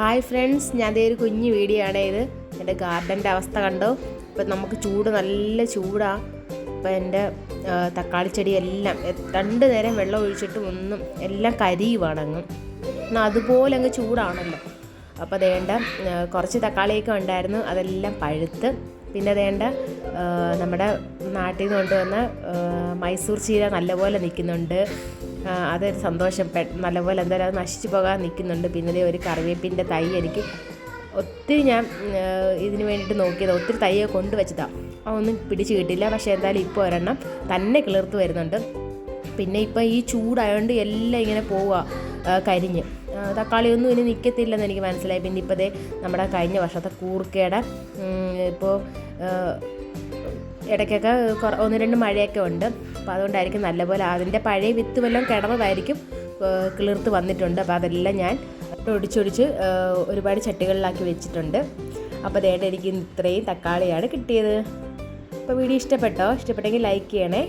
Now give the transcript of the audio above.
Hi friends, ഞാൻ ദേ ഒരു കുഞ്ഞു വീഡിയോ ആണ് ഇത്. എൻ്റെ ഗാർഡൻ്റെ അവസ്ഥ കണ്ടോ. ഇപ്പം നമുക്ക് നല്ല ചൂടാണ്. ഇപ്പം എൻ്റെ തക്കാളി ചെടിയെല്ലാം 2 നേരം വെള്ളം ഒഴിച്ചിട്ടും ഒന്നും എല്ലാം കരിയുവാണങ്ങ്. എന്നാൽ അതുപോലെ അങ്ങ് ചൂടാണല്ലോ. അപ്പോൾ അതേണ്ട കുറച്ച് തക്കാളിയൊക്കെ ഉണ്ടായിരുന്നു, അതെല്ലാം പഴുത്ത്. പിന്നെ അതേണ്ട നമ്മുടെ നാട്ടിൽ നിന്ന് കൊണ്ടുവന്ന മൈസൂർ ചീര നല്ലപോലെ നിൽക്കുന്നുണ്ട്. അതൊരു സന്തോഷം. നല്ലപോലെ എന്തായാലും അത് നശിച്ചു പോകാൻ നിൽക്കുന്നുണ്ട്. പിന്നെ ഒരു കറിവേപ്പിൻ്റെ തൈ എനിക്ക് ഒത്തിരി ഞാൻ ഇതിന് വേണ്ടിയിട്ട് നോക്കിയത്, ഒത്തിരി തൈയെ കൊണ്ടുവച്ചതാണ്. അതൊന്നും പിടിച്ച് കിട്ടില്ല. പക്ഷേ എന്തായാലും ഇപ്പോൾ ഒരെണ്ണം തന്നെ കിളിർത്ത് വരുന്നുണ്ട്. പിന്നെ ഇപ്പം ഈ ചൂടായതുകൊണ്ട് എല്ലാം ഇങ്ങനെ പോവുക കരിഞ്ഞ്. തക്കാളിയൊന്നും ഇനി നിൽക്കത്തില്ലെന്ന് എനിക്ക് മനസ്സിലായി. പിന്നെ ഇപ്പോൾ നമ്മുടെ കഴിഞ്ഞ വർഷത്തെ കൂർക്കയുടെ ഇപ്പോൾ ഇടയ്ക്കൊക്കെ 1-2 മഴയൊക്കെ ഉണ്ട്. അപ്പോൾ അതുകൊണ്ടായിരിക്കും നല്ലപോലെ അതിൻ്റെ പഴയ വിത്ത് വല്ലതും കിടന്നതായിരിക്കും കിളിർത്ത് വന്നിട്ടുണ്ട്. അപ്പോൾ അതെല്ലാം ഞാൻ ഒടിച്ചൊടിച്ച് ഒരുപാട് ചട്ടികളിലാക്കി വെച്ചിട്ടുണ്ട്. അപ്പോൾ അതേണ്ട എനിക്ക് ഇത്രയും തക്കാളിയാണ് കിട്ടിയത്. അപ്പോൾ വീഡിയോ ഇഷ്ടപ്പെട്ടോ? ഇഷ്ടപ്പെട്ടെങ്കിൽ ലൈക്ക് ചെയ്യണേ.